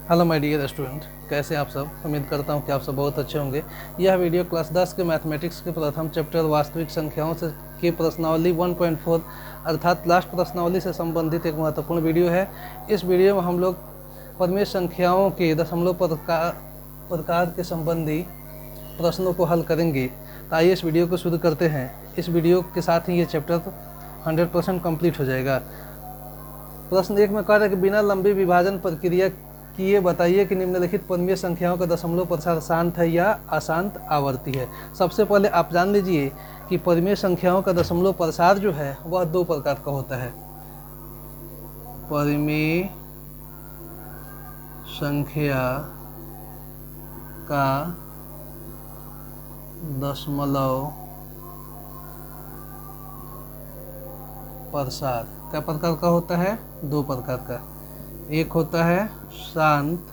Hello my dear student, कैसे हैं आप सब। उम्मीद करता हूं कि आप सब बहुत अच्छे होंगे। यह वीडियो क्लास 10 के मैथमेटिक्स के प्रथम चैप्टर वास्तविक संख्याओं से की प्रश्नावली 1.4 अर्थात लास्ट प्रश्नावली से संबंधित एक महत्वपूर्ण वीडियो है। इस वीडियो में हम लोग परिमेय संख्याओं के दशमलव प्रकार के संबंधी प्रश्नों को हल करेंगे। तो आइए इस वीडियो को शुरू करते हैं। इस वीडियो के साथ ही ये चैप्टर 100% कंप्लीट हो जाएगा। प्रश्न 1 में कह रहा है कि बिना लंबी विभाजन प्रक्रिया किए बताइए कि निम्नलिखित परिमेय संख्याओं का दशमलव प्रसार शांत है या अशांत आवर्ती है। सबसे पहले आप जान लीजिए कि परिमेय संख्याओं का दशमलव प्रसार जो है वह दो प्रकार का होता है। परिमेय संख्या का दशमलव प्रसार क्या प्रकार का होता है? दो प्रकार का। एक होता है शांत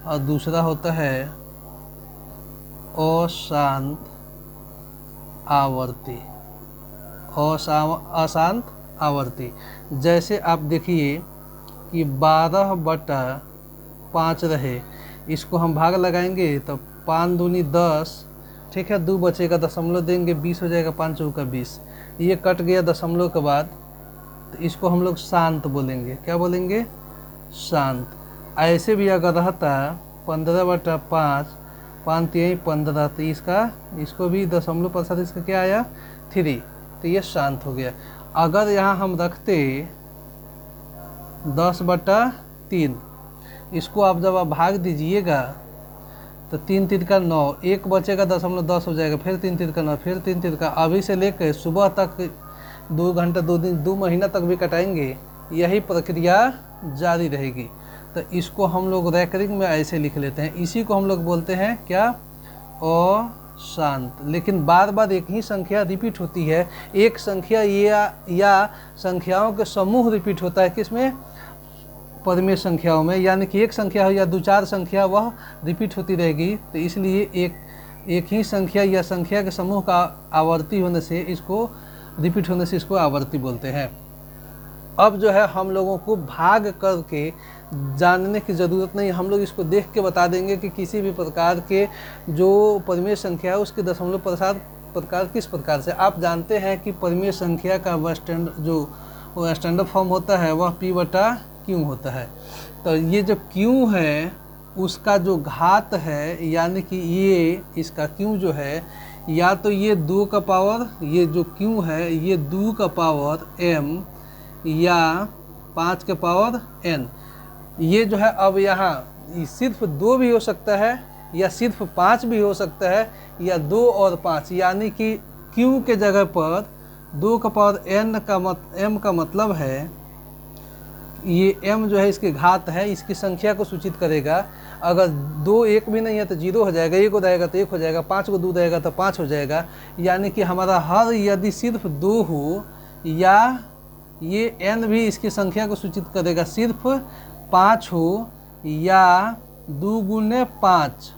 और दूसरा होता है अशांत आवर्ती। अशांत आवर्ती। जैसे आप देखिए कि 12/5 रहे, इसको हम भाग लगाएंगे तो 5 दूनी 10, ठीक है, 2 बचेगा, दशमलव देंगे, 20 हो जाएगा, 5 चौका 20। ये कट गया दशमलव के बाद, तो इसको हम लोग शांत बोलेंगे। क्या बोलेंगे? शांत। ऐसे भी अगर रहता 15/5, 5 3 15, तो इसको भी दशमलव प्रसार इसका क्या आया? 3, तो ये शांत हो गया। अगर यहाँ हम रखते 10/3, इसको आप जब आप भाग दीजिएगा तो 3 3 का 9, एक बचेगा, दशमलव 10 हो जाएगा, फिर 3 3 का 9, फिर 3 3 का। अभी से लेकर सुबह तक 2 घंटा 2 दिन 2 महीना तक भी कटाएंगे, यही प्रक्रिया जारी रहेगी। तो इसको हम लोग रैकरिंग में ऐसे लिख लेते हैं। इसी को हम लोग बोलते हैं क्या? अशांत। लेकिन बार बार एक ही संख्या रिपीट होती है। एक संख्या या संख्याओं के समूह रिपीट होता है। किसमें? परिमेय संख्याओं में। यानी कि एक संख्या हो या 2-4 संख्या वह रिपीट होती रहेगी। तो इसलिए एक ही संख्या या संख्या के समूह का आवर्ती होने से इसको रिपीट होने से इसको आवर्ती बोलते हैं। अब जो है हम लोगों को भाग करके जानने की ज़रूरत नहीं, हम लोग इसको देख के बता देंगे कि किसी भी प्रकार के जो परिमेय संख्या है उसके दशमलव प्रकार किस प्रकार से। आप जानते हैं कि परिमेय संख्या का स्टैंडर्ड फॉर्म होता है वह P/Q होता है। तो ये जो Q है उसका जो घात है, यानी कि ये इसका Q जो है, या तो ये 2 का पावर, ये जो Q है ये 2 का पावर m या 5 के पावर n। ये जो है अब यहाँ सिर्फ 2 भी हो सकता है या सिर्फ 5 भी हो सकता है, या 2 और 5, यानी कि Q के जगह पर 2 का पावर n का m का मतलब है ये m जो है इसके घात है, इसकी संख्या को सूचित करेगा। अगर 2 1 भी नहीं है तो 0 हो जाएगा, 1 रहेगा तो 1 हो जाएगा, 5 को 2 रहेगा तो 5 हो जाएगा। यानी कि हमारा हर यदि सिर्फ 2 हो या ये n भी इसकी संख्या को सूचित करेगा, सिर्फ 5 हो या 2 गुने 5,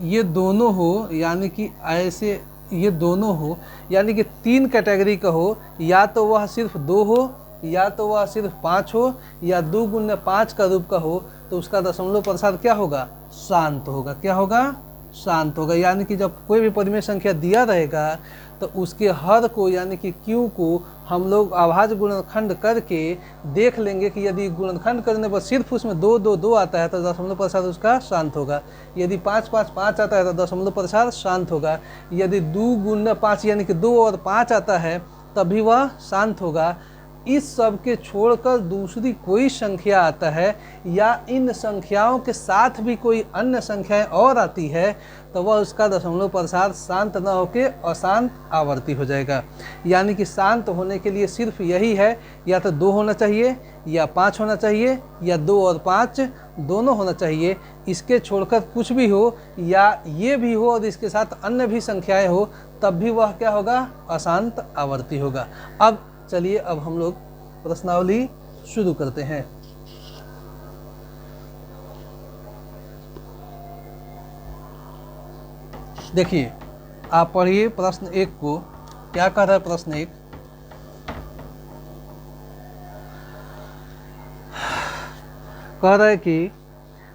ये दोनों हो, यानी कि ऐसे ये दोनों हो, यानी कि 3 कैटेगरी का हो, या तो वह सिर्फ 2 हो, या तो वह सिर्फ 5 हो, या 2 गुने 5 का रूप का हो, तो उसका दशमलव प्रसार क्या होगा? शांत होगा। क्या होगा? शांत होगा। यानी कि जब कोई भी परिमेय संख्या दिया रहेगा तो उसके हर को यानी कि Q को हम लोग अभाज्य गुणनखंड करके देख लेंगे कि यदि गुणनखंड करने पर सिर्फ उसमें 2 2 2 आता है तो दशमलव प्रसार उसका शांत होगा। यदि 5 5 5 आता है तो दशमलव प्रसार शांत होगा। यदि 2 गुना 5 यानी कि 2 और 5 आता है तभी वह शांत होगा। इस सब के छोड़कर दूसरी कोई संख्या आता है या इन संख्याओं के साथ भी कोई अन्य संख्याएं और आती है तो वह उसका दशमलव प्रसार शांत न होकर अशांत आवर्ती हो जाएगा। यानी कि शांत होने के लिए सिर्फ यही है, या तो 2 होना चाहिए या 5 होना चाहिए या 2 और 5 दोनों होना चाहिए। इसके छोड़कर कुछ भी हो या ये भी हो और इसके साथ अन्य भी संख्याएं हो तब भी वह क्या होगा? अशांत आवर्ती होगा। अब चलिए अब हम लोग प्रश्नावली शुरू करते हैं। देखिए, आप पढ़िए प्रश्न 1 को। क्या कह रहा है प्रश्न 1? कह रहा है कि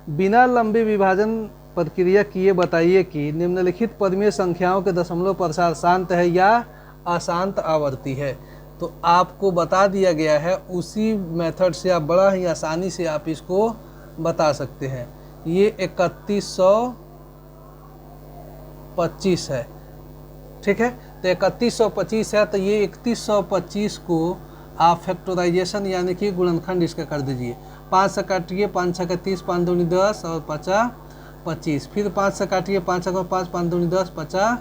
बिना लंबे विभाजन प्रक्रिया किए बताइए कि निम्नलिखित पदमीय संख्याओं के दशमलव प्रसार शांत है या अशांत आवर्ती है। तो आपको बता दिया गया है, उसी मेथड से आप बड़ा ही आसानी से आप इसको बता सकते हैं। ये 3125 है, ठीक है। तो 3125 है, तो ये 3125 को आप फैक्टराइजेशन यानी कि गुणनखंड इसका कर दीजिए। 5 से काटिए, 5 छक्के 30, 5 दूनी 10 और 50 25। फिर 5 से काटिए, 5 छक्के 5, 5 दूनी 10 50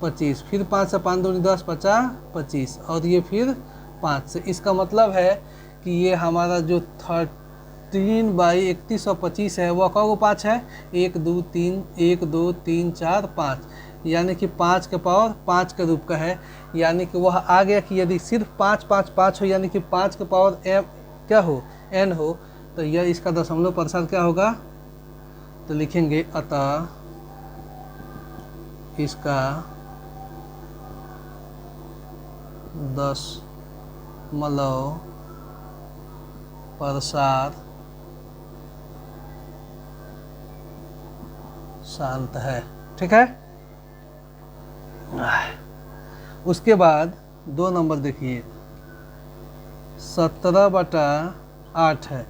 25। फिर 5 से 5 दूनी 10 50 25 और ये फिर 5 से। इसका मतलब है कि ये हमारा जो 13/3125 है वह कौ 5 है, 1 2 3 1 2 3 4 5, यानी कि 5 के पावर 5 के रूप का है। यानी कि वह आ गया कि यदि सिर्फ 5 5 5 हो, यानी कि 5 के पावर m क्या हो n हो, तो यह इसका दशमलव प्रसार क्या होगा। तो लिखेंगे अतः इसका दशमलव प्रसार शांत है, ठीक है। उसके बाद 2 नंबर देखिए, 17/8 है।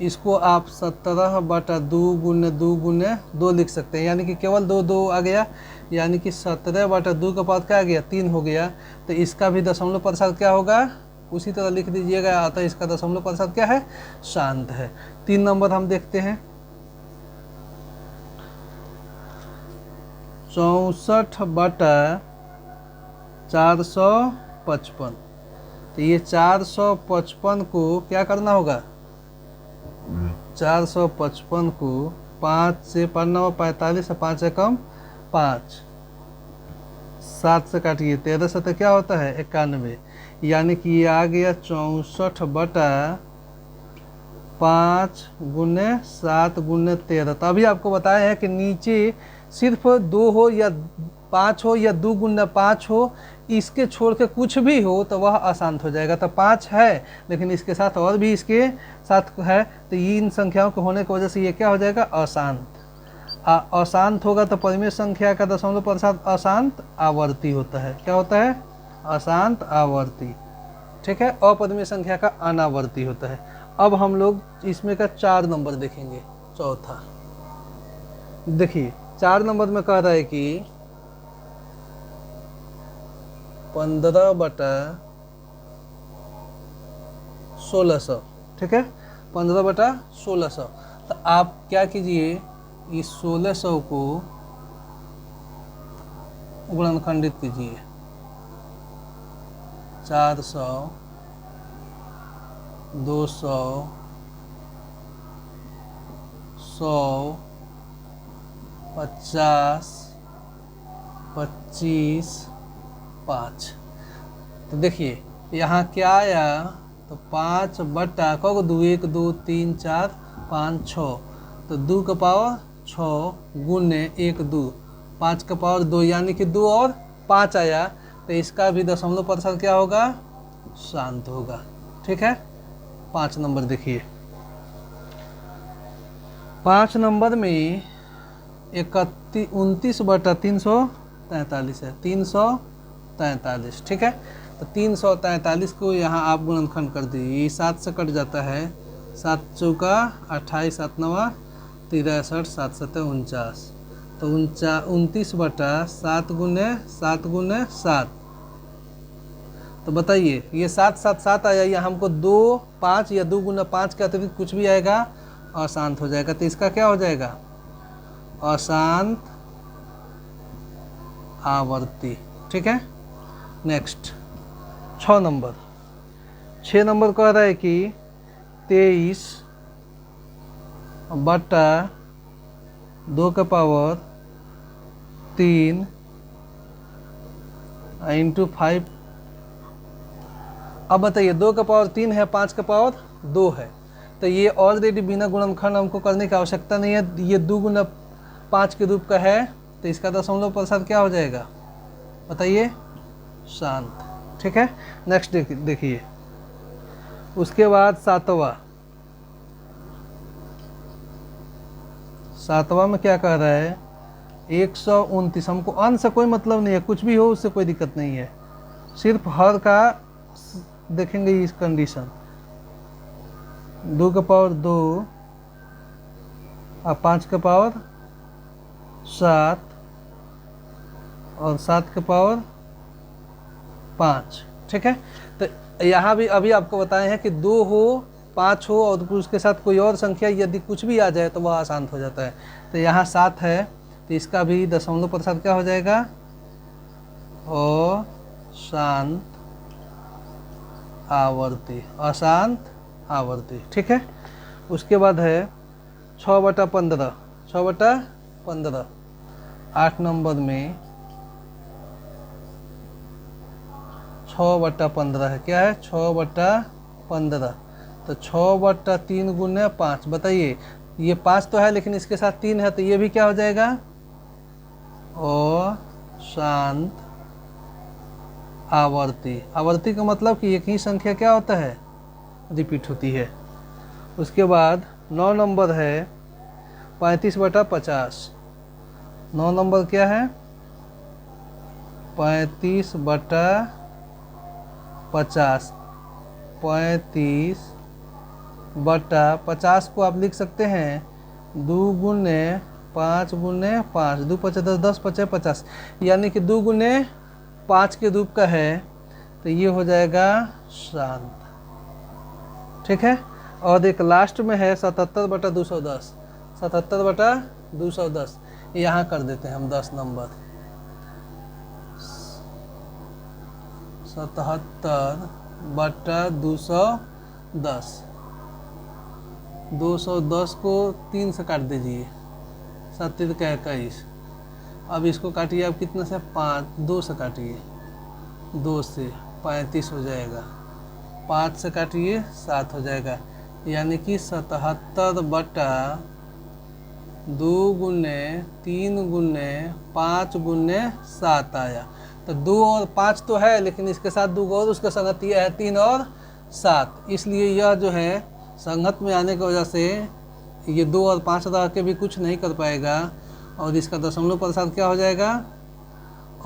इसको आप 17/2 गुने 2 गुने 2 लिख सकते हैं, यानी कि केवल 2 2 आ गया, यानी कि 17/2 का पावर क्या आ गया 3 हो गया। तो इसका भी दशमलव प्रसार क्या होगा, उसी तरह लिख दीजिएगा। अतः इसका दशमलव प्रसार क्या है, शांत है। 3 नंबर हम देखते हैं, 64/455। तो ये 455 को क्या करना होगा, 455 को 5 से 5 9 45 से 5 एकम 5, 7 से काटिए, 13 से तो क्या होता है 91, यानी कि ये आ गया 64/5 गुने 7 गुने 13। तो अभी आपको बताया है कि नीचे सिर्फ 2 हो या 5 हो या 2 गुना 5 हो, इसके छोड़ के कुछ भी हो तो वह अशांत हो जाएगा। तो 5 है, लेकिन इसके साथ और भी इसके साथ है, तो इन संख्याओं के होने की वजह से ये क्या हो जाएगा, अशांत। अशांत होगा तो परिमेय संख्या का दशमलव प्रसार अशांत आवर्ती होता है। क्या होता है, अशांत आवर्ती, ठीक है। अपरिमेय संख्या का अनावर्ती होता है। अब हम लोग इसमें का 4 नंबर देखेंगे, चौथा। देखिए 4 नंबर में कह रहा है कि 15/1600, ठीक है, 15/1600। तो आप क्या कीजिए, इस 1600 को गुणनखंडित कीजिए, 400 200 100 50 25 5। तो देखिए यहाँ क्या आया, तो 5/2 1 2 3 4 5 6, तो 2 का पावर 6 गुने 1 2, 5 का पावर 2, यानी कि 2 और 5 आया। तो इसका भी दशमलव प्रसार क्या होगा, शांत होगा, ठीक है। 5 नंबर देखिए, 5 नंबर में 29/343 है, 343, ठीक है। तो 343 को यहाँ आप गुणनखंड कर दीजिए, 7 से कट जाता है, 7 चौका 28, 7 नवा 63, 7 7 49, तो 29/7 गुने 7 गुने 7। तो बताइए ये 7 7 7 आया, या हमको 2 5 या 2 गुना 5 के अतिरिक्त कुछ भी आएगा अशांत हो जाएगा। तो इसका क्या हो जाएगा, अशांत आवर्ती, ठीक है। नेक्स्ट 6 नंबर, 6 नंबर कह रहा है कि 23/2 का पावर 3 × 5। अब बताइए 2 का पावर 3 है, 5 का पावर 2 है, तो ये ऑलरेडी बिना गुणनखंड हमको करने की आवश्यकता नहीं है, ये 2 गुना 5 के रूप का है। तो इसका दशमलव प्रसार क्या हो जाएगा, बताइए, शांत, ठीक है। नेक्स्ट देखिए, उसके बाद 7वां 7वां में क्या कह रहा है 129। हमको अंश से कोई मतलब नहीं है, कुछ भी हो उससे कोई दिक्कत नहीं है, सिर्फ हर का देखेंगे इस कंडीशन। 2 का पावर 2 और 5 का पावर 7 और 7 का पावर 5। ठीक है, तो यहाँ भी अभी आपको बताए हैं कि 2 हो 5 हो और उसके साथ कोई और संख्या यदि कुछ भी आ जाए तो वह आसान हो जाता है। तो यहाँ 7 है तो इसका भी दशमलव प्रसाद क्या हो जाएगा अशांत आवर्ती, अशांत आवर्ती। ठीक है, उसके बाद है 6/15, 6/15 8 नंबर में 6/15 है, क्या है 6/15। तो 6/3 गुने 5, बताइए ये 5 तो है लेकिन इसके साथ 3 है तो ये भी क्या हो जाएगा अशांत आवर्ती। आवर्ती का मतलब कि एक ही संख्या क्या होता है रिपीट होती है। उसके बाद 9 नंबर है 35/50। 9 नंबर क्या है 35/50। 35/50 को आप लिख सकते हैं 2 गुने 5 गुने 5, 2 5 10, 10 5 50, यानी कि 2 गुने 5 के रूप का है तो ये हो जाएगा शांत। ठीक है, और एक लास्ट में है 77/210। 77/210 यहाँ कर देते हैं हम 10 नंबर 77/210। 210 को 3 से काट दीजिए, 7 का 21। अब इसको काटिए आप कितना से 5, 2 से काटिए, 2 से 35 हो जाएगा, 5 से काटिए 7 हो जाएगा, यानी कि 77/2 गुने 3 गुने 5 गुने 7 आया। तो 2 और 5 तो है लेकिन इसके साथ 2 और उसका संगतिया है 3 और 7, इसलिए यह जो है संगत में आने की वजह से ये 2 और 5 रह के भी कुछ नहीं कर पाएगा और इसका दशमलव प्रसाद क्या हो जाएगा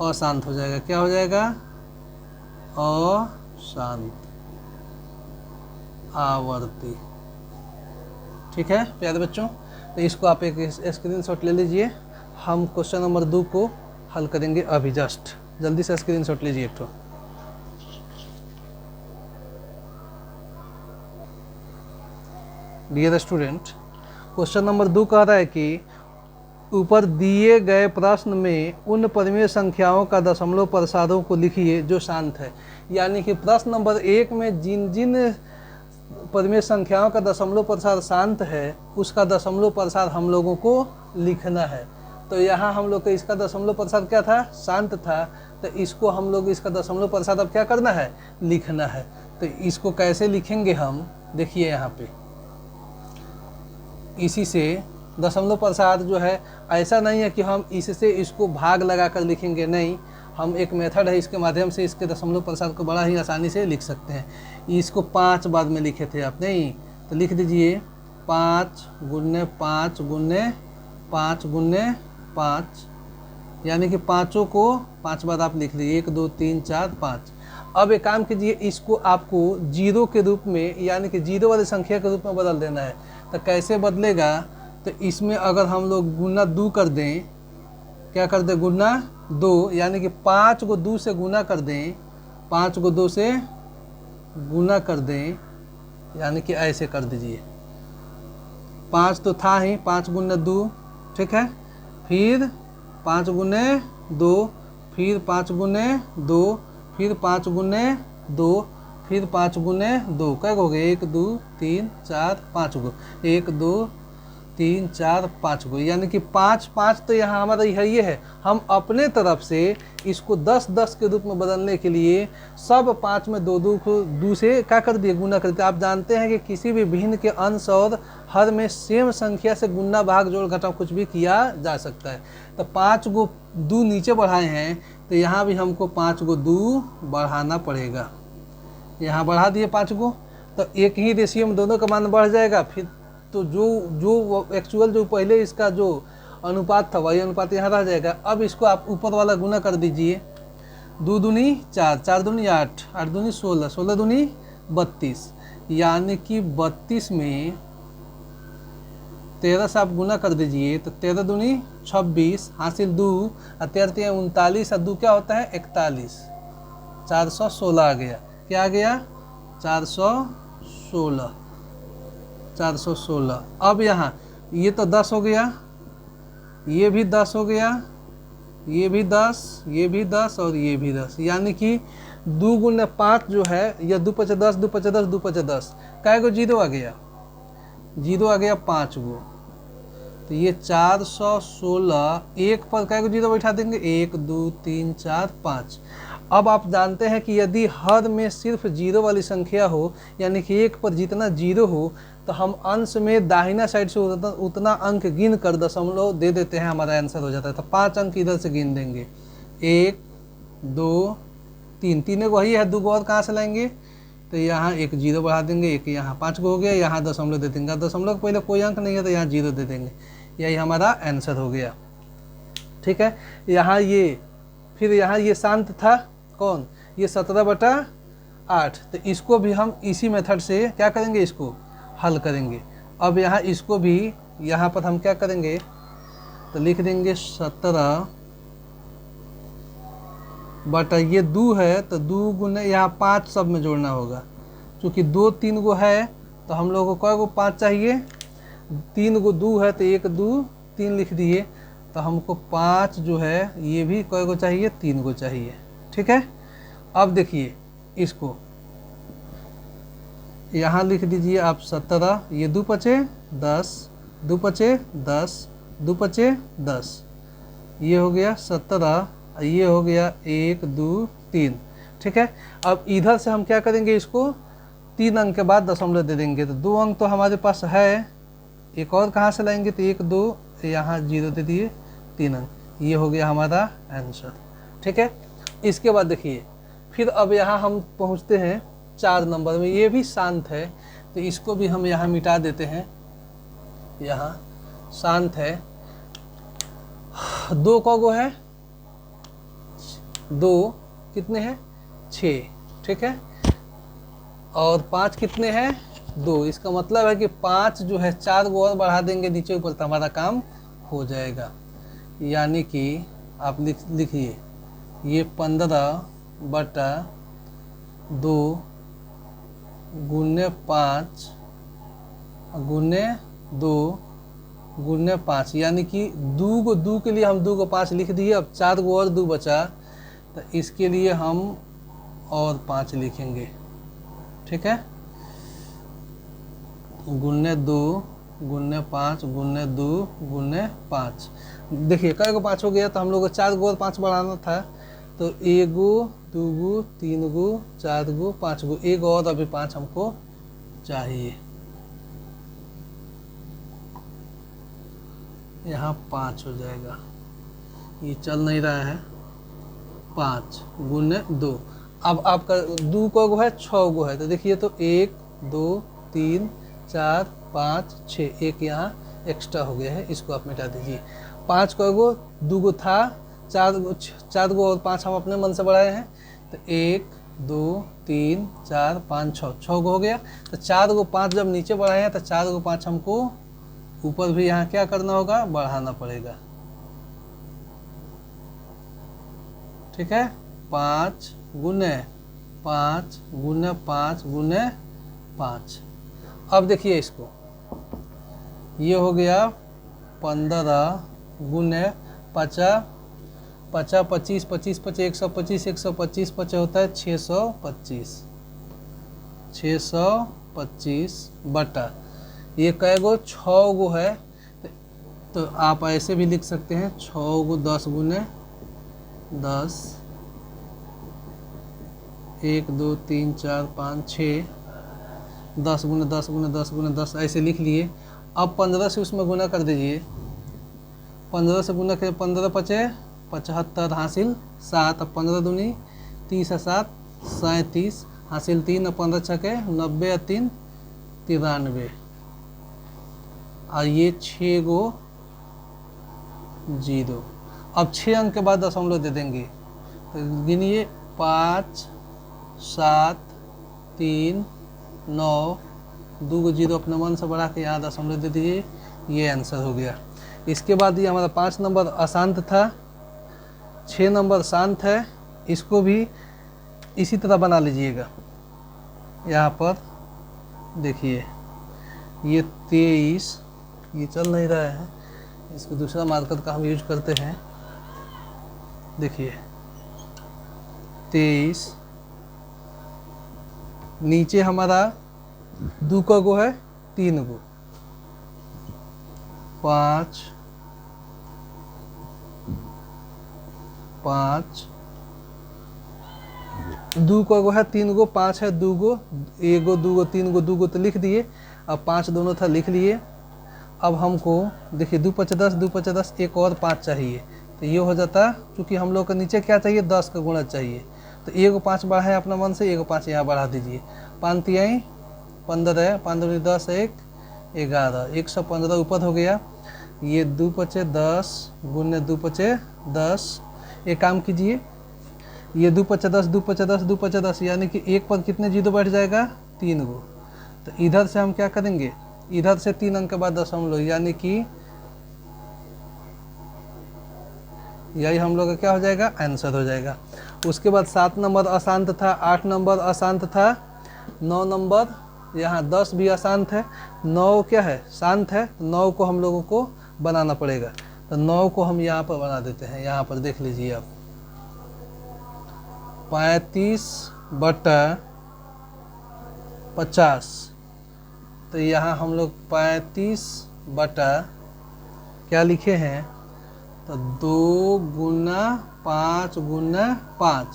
अशांत हो जाएगा। क्या हो जाएगा अशांत आवर्ती। ठीक है प्यारे बच्चों, तो इसको आप एक स्क्रीनशॉट ले लीजिए। हम क्वेश्चन नंबर 2 को हल करेंगे अभी, जस्ट जल्दी से स्क्रीनशॉट लीजिए एक तो। डियर स्टूडेंट, क्वेश्चन नंबर 2 कह रहा है कि ऊपर दिए गए प्रश्न में उन परिमेय संख्याओं का दशमलव प्रसादों को लिखिए जो शांत है। यानी कि प्रश्न नंबर 1 में जिन जिन परिमेय संख्याओं का दशमलव प्रसाद शांत है उसका दशमलव प्रसाद हम लोगों को लिखना है। तो यहाँ हम लोग का इसका दशमलव प्रसाद क्या था शांत था, तो इसको हम लोग इसका दशमलव प्रसाद अब क्या करना है लिखना है। तो इसको कैसे लिखेंगे हम देखिए यहाँ पे, इसी से दशमलव प्रसाद जो है ऐसा नहीं है कि हम इससे इसको भाग लगा कर लिखेंगे, नहीं, हम एक मेथड है इसके माध्यम से इसके दशमलव प्रसाद को बड़ा ही आसानी से लिख सकते हैं। इसको 5 बाद में लिखे थे आप, नहीं तो लिख दीजिए 5 गुने 5 गुने 5 गुने 5, यानी कि पाँचों को 5 बार आप लिख लीजिए, 1 2 3 4 5। अब एक काम कीजिए, इसको आपको 0 के रूप में यानी कि 0 वाली संख्या के रूप में बदल देना है। तो कैसे बदलेगा, तो इसमें अगर हम लोग गुना 2 कर दें, क्या कर दें गुना 2, यानी कि 5 को 2 से गुना कर दें, 5 को 2 से गुना कर दें, यानी कि ऐसे कर दीजिए। 5 तो था ही, 5 गुना 2, ठीक है, फिर 5 गुने 2, फिर 5 गुने 2, फिर 5 गुने 2, फिर 5 गुने 2, क्या हो गए 1 2 3 4 5 गो, 1 2 3 4 5 गो, यानी कि 5 5 तो यहाँ हमारा ये है। हम अपने तरफ से इसको 10 10 के रूप में बदलने के लिए सब 5 में 2 2 को 2 से क्या कर दिए गुना कर दिए। आप जानते हैं कि किसी भी भिन्न के अंश और हर में सेम संख्या से गुना भाग जोड़ घटाव कुछ भी किया जा सकता है। तो 5 को 2 नीचे बढ़ाए हैं तो यहाँ भी हमको 5 को 2 बढ़ाना पड़ेगा। यहाँ बढ़ा दिए 5 को, तो एक ही रेशियो में दोनों का मान बढ़ जाएगा, फिर तो जो एक्चुअल जो पहले इसका जो अनुपात था वही अनुपात यहाँ रह जाएगा। अब इसको आप ऊपर वाला गुना कर दीजिए, 2 दूनी 4, 4 दूनी 8, 8 दूनी 16, 16 दूनी 32, यानी कि 32 में 13 से आप गुना कर दीजिए तो 13 दूनी 26 हासिल 2 और 13 39 और 2 क्या होता है 41, 416 आ गया। क्या आ गया 416, 416। अब यहाँ ये तो 10 हो गया, ये भी 10 हो गया, ये भी 10, ये भी 10 और ये भी 10, यानी कि 2 गुने 5 जो है यह 2 पचे 10, 2 पचे 10, 2 पचे 10, कै गो जीरो आ गया, जीरो आ गया 5 गो। तो ये 416 एक पर कै गो जीरो बैठा देंगे 1 2 3 4 5। अब आप जानते हैं कि यदि हर में सिर्फ जीरो वाली संख्या हो, यानी कि एक पर जितना जीरो हो, तो हम अंश में दाहिना साइड से उतना अंक गिन कर दशमलव दे देते हैं, हमारा आंसर हो जाता है। तो 5 अंक इधर से गिन देंगे, 1 2 3, 3 वही है, 2 और कहाँ से लाएंगे, तो यहाँ एक जीरो बढ़ा देंगे, एक यहाँ 5 को हो गया, यहाँ दशमलव दे देंगे, दशमलव पहले कोई अंक नहीं है तो यहाँ जीरो दे देंगे, यही हमारा आंसर हो गया। ठीक है, यहाँ ये फिर यहाँ ये शांत था कौन, ये 17/8, तो इसको भी हम इसी मेथड से क्या करेंगे, इसको हल करेंगे। अब यहाँ इसको भी यहाँ पर हम क्या करेंगे, तो लिख देंगे 17 बटा ये 2 है, तो 2 गुने यहाँ 5 सब में जोड़ना होगा, क्योंकि 2 3 गो है तो हम लोगों को कै गो 5 चाहिए, 3 गो 2 है तो 1 2 3 लिख दिए, तो हमको 5 जो है ये भी कै गो चाहिए, 3 गो चाहिए। ठीक है, अब देखिए इसको यहाँ लिख दीजिए आप 17, ये 2 पचे 10, 2 पचे 10, 2 पचे 10, ये हो गया 17, ये हो गया 1 2 3। ठीक है, अब इधर से हम क्या करेंगे, इसको 3 अंक के बाद दशमलव दे देंगे, तो 2 अंक तो हमारे पास है, एक और कहाँ से लाएंगे, तो 1 2 यहाँ जीरो दे दिए, 3 अंक, ये हो गया हमारा आंसर। ठीक है, इसके बाद देखिए फिर अब यहाँ हम पहुँचते हैं 4 नंबर में, ये भी शांत है, तो इसको भी हम यहाँ मिटा देते हैं, यहाँ शांत है। 2 का गो है, 2 कितने हैं 6, ठीक है, और 5 कितने हैं 2, इसका मतलब है कि 5 जो है 4 गो और बढ़ा देंगे नीचे ऊपर तो हमारा काम हो जाएगा। यानी कि आप लिखिए ये 15/2 गुने 5 गुने 2 गुने 5, यानी कि 2 के लिए हम 2 को 5 लिख दिए। अब 4 गो और 2 बचा, तो इसके लिए हम और 5 लिखेंगे। ठीक है, गुने 2 गुने 5 गुने 2 गुने 5। देखिए कै गो 5 हो गया, तो हम लोग को 4 गो और 5 बढ़ाना था, तो 1 गो 2 गो 3 गो 4 गो 5 गो, एक और अभी 5 हमको चाहिए। यहाँ 5 हो जाएगा, ये चल नहीं रहा है, 5 गुने 2। अब आपका 2 को गो है 6 गो है, तो देखिए तो 1 2 3 4 5 6, एक यहाँ एक्स्ट्रा हो गया है, इसको आप मिटा दीजिए। 5 को गो 2 गो था, 4 गो और 5 हम अपने मन से बढ़ाए हैं, तो 1 2 3 4 5 6 गो हो गया। तो 4 गो 5 जब नीचे बढ़ाए हैं, तो 4 गो 5 हमको ऊपर भी यहाँ क्या करना होगा, बढ़ाना पड़ेगा। ठीक है, 5 गुने 5 गुने 5 गुने 5। अब देखिए इसको, ये हो गया 15 गुने 50 50 25 25 25 125 125 50 होता है 625 625 बटा ये कै गो 6 गो है, तो आप ऐसे भी लिख सकते हैं 6 गो 10 गुने 10 1 2 3 4 5 6 10 गुने 10 गुने 10 गुने 10 ऐसे लिख लिए। अब 15 से उसमें गुना कर दीजिए, 15 से गुना करें 15 पचे 75 हासिल 7, अब 15 दूनी 30 और 7 37 हासिल 3, और 15 छके 90 और 3 93। और ये 6 गो 0। अब 6 अंक के बाद दशमलव दे देंगे, तो गिनिए 5 7 3 9, 2 गो 0 अपने मन से बढ़ा के यहाँ दशमलव दे दीजिए, ये आंसर हो गया। इसके बाद ये हमारा 5 नंबर अशांत था, 6 नंबर शांत है, इसको भी इसी तरह बना लीजिएगा। यहाँ पर देखिए ये 23, ये चल नहीं रहा है, इसको दूसरा मार्कर का हम यूज करते हैं। देखिए 23, नीचे हमारा 2 का गो है 3 गो, 5 5, 2 का गो है 3 गो, 5 है 2 गो, 1 गो 2 गो 3 गो 2 गो तो लिख दिए। अब 5 दोनों था लिख लिए। अब हमको देखिए 2 5 10, 2 5 10, एक और 5 चाहिए, तो ये हो जाता, क्योंकि हम लोग को नीचे क्या चाहिए 10 का गुणा चाहिए, तो 1 5 बढ़ाए अपना मन से, 1 5 यहाँ बढ़ा दीजिए। 5 3 15 है, 5 दूनी 10, 1 11, 115 ऊपर हो गया। ये 2 5 10 गुने 2 5 10, एक काम कीजिए, ये 2 5 10, 2 5 10, 2 5 10, यानी कि एक पर कितने 0 बैठ जाएगा 3 गो। तो इधर से हम क्या करेंगे, इधर से 3 अंक के बाद दशमलव, यानी कि यही हम लोग का क्या हो जाएगा, आंसर हो जाएगा। उसके बाद 7 नंबर अशांत था, 8 नंबर अशांत था, 9 नंबर, यहाँ 10 भी अशांत है, 9 क्या है शांत है, 9 को हम लोगों को बनाना पड़ेगा। तो 9 को हम यहाँ पर बना देते हैं। यहाँ पर देख लीजिए आप 35/50, तो यहाँ हम लोग 35 बटा क्या लिखे हैं, तो 2 गुना 5 गुना 5,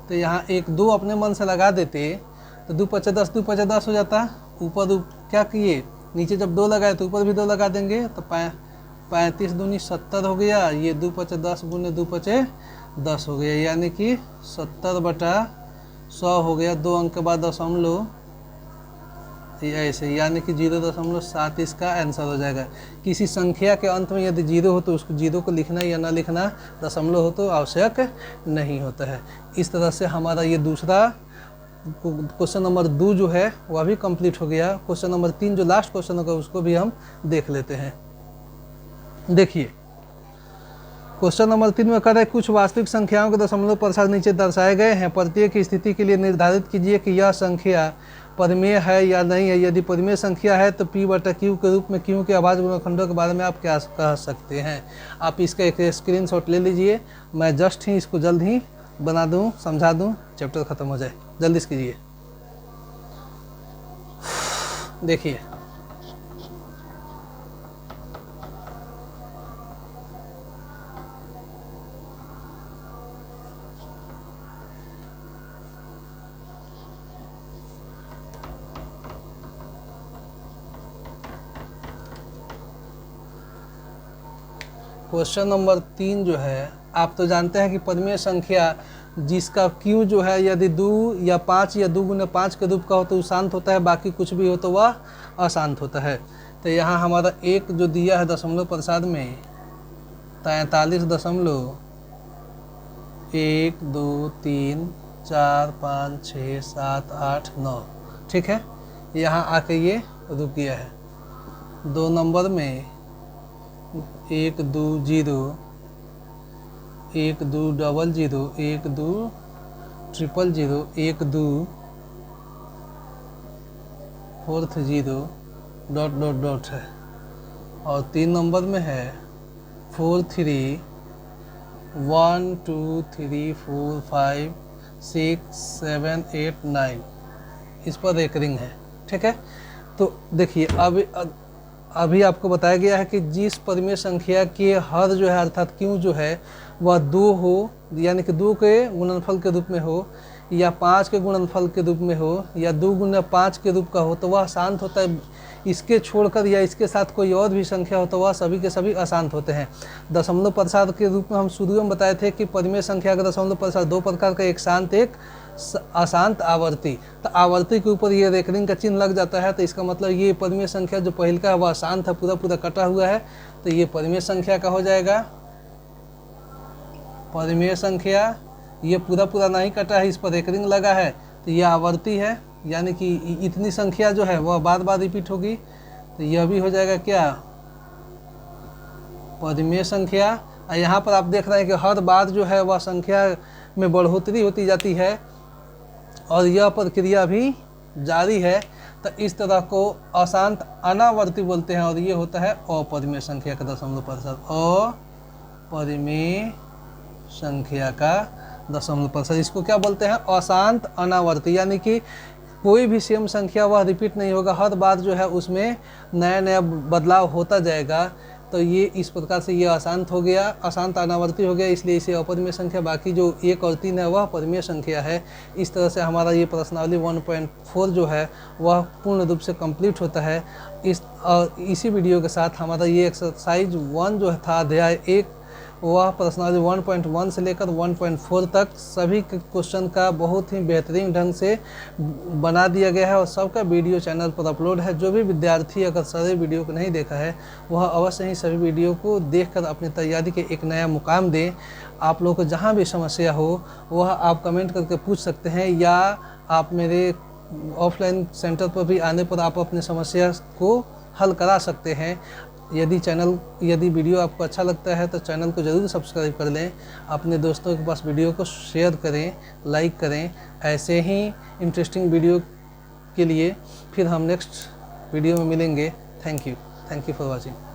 तो यहाँ 1 2 अपने मन से लगा देते तो 2 5 10, 2 5 10 हो जाता। ऊपर क्या किए, नीचे जब 2 लगाए तो ऊपर भी 2 लगा देंगे, तो 35 दूनी 70 हो गया। ये 2 5 10 गुने 2 5 10 हो गया, यानी कि 70/100 हो गया। 2 अंक के बाद दशमलव ऐसे, यानी कि 0.7 इसका आंसर हो जाएगा। किसी संख्या के अंत में यदि 0 हो तो उसको 0 को लिखना या ना लिखना, दशमलव हो तो आवश्यक नहीं होता है। इस तरह से हमारा ये दूसरा क्वेश्चन नंबर 2 जो है वह भी कंप्लीट हो गया। क्वेश्चन नंबर 3 जो लास्ट क्वेश्चन होगा उसको भी हम देख लेते हैं। देखिए क्वेश्चन नंबर 3 में कह रहे कुछ वास्तविक संख्याओं के दशमलव प्रसाद नीचे दर्शाए गए हैं। प्रत्येक स्थिति के लिए निर्धारित कीजिए कि यह संख्या परिमेय है या नहीं है। यदि परिमेय संख्या है तो P/Q के रूप में Q के अभाज्य गुणनखंडों के बारे में आप क्या कह सकते हैं। आप इसका एक स्क्रीनशॉट ले लीजिए, मैं जस्ट ही इसको जल्द ही बना दूं, समझा दूं, चैप्टर खत्म हो जाए। जल्दी से कीजिए। देखिए क्वेश्चन नंबर 3 जो है, आप तो जानते हैं कि परिमेय संख्या जिसका Q जो है यदि 2 या 5 या 2 गुने 5 के रूप का हो तो वो शांत होता है, बाकी कुछ भी हो तो वह अशांत होता है। तो यहाँ हमारा एक जो दिया है दशमलव प्रसाद में 43.123456789, ठीक है। यहाँ आके ये रुक गया है। 2 नंबर में 1 2 0 1 2 00 1 2 000 1 2 40 ... है। और 3 नंबर में है 4 3 1 2 3 4 5 6 7 8 9, इस पर एक रिंग है, ठीक है। तो देखिए अभी आपको बताया गया है कि जिस परिमेय संख्या के हर जो है अर्थात Q जो है वह 2 हो, यानी कि 2 के गुणनफल के रूप में हो या 5 के गुणनफल के रूप में हो या 2 गुना 5 के रूप का हो तो वह शांत होता है। इसके छोड़कर या इसके साथ कोई और भी संख्या हो तो वह सभी के सभी अशांत होते हैं। दशमलव प्रसाद के रूप में हम शुरू में बताए थे कि परिमेय संख्या का दशमलव प्रसाद 2 प्रकार का, एक शांत एक अशांत आवर्ती। तो आवर्ती के ऊपर ये रेकरिंग का चिन्ह लग जाता है, तो इसका मतलब ये परिमेय संख्या जो पहल का है वह अशांत है, पूरा पूरा कटा हुआ है, तो ये परिमेय संख्या का हो जाएगा। परिमेय संख्या ये पूरा पूरा नहीं कटा है, इस पर रेकरिंग लगा है, तो ये आवर्ती है, यानी कि इतनी संख्या जो है वह बार बार रिपीट होगी, तो यह भी हो जाएगा क्या, परिमेय संख्या। और यहाँ पर आप देख रहे हैं कि हर बार जो है वह संख्या में बढ़ोतरी होती जाती है और यह प्रक्रिया भी जारी है, तो इस तरह को अशांत अनावर्ती बोलते हैं और ये होता है अपरिमेय संख्या का दशमलव प्रतिशत। अपरिमेय संख्या का दशमलव प्रतिशत, इसको क्या बोलते हैं, अशांत अनावर्ती, यानी कि कोई भी सेम संख्या वह रिपीट नहीं होगा, हर बार जो है उसमें नया नया बदलाव होता जाएगा, तो ये इस प्रकार से ये अशांत हो गया, अशांत अनावर्ती हो गया, इसलिए इसे अपरिमेय संख्या, बाकी जो 1 और 3 है वह परिमेय संख्या है। इस तरह से हमारा ये प्रश्नावली 1.4 जो है वह पूर्ण रूप से कंप्लीट होता है। इसी वीडियो के साथ हमारा ये एक्सरसाइज 1 जो था अध्याय 1 वह प्रश्नावली 1.1 से लेकर 1.4 तक सभी क्वेश्चन का बहुत ही बेहतरीन ढंग से बना दिया गया है और सबका वीडियो चैनल पर अपलोड है। जो भी विद्यार्थी अगर सारे वीडियो को नहीं देखा है वह अवश्य ही सभी वीडियो को देखकर अपनी तैयारी के एक नया मुकाम दें। आप लोगों को जहाँ भी समस्या हो वह आप कमेंट करके पूछ सकते हैं, या आप मेरे ऑफलाइन सेंटर पर भी आने पर आप अपनी समस्या को हल करा सकते हैं। यदि वीडियो आपको अच्छा लगता है तो चैनल को ज़रूर सब्सक्राइब कर लें, अपने दोस्तों के पास वीडियो को शेयर करें, लाइक करें। ऐसे ही इंटरेस्टिंग वीडियो के लिए फिर हम नेक्स्ट वीडियो में मिलेंगे। Thank you for watching.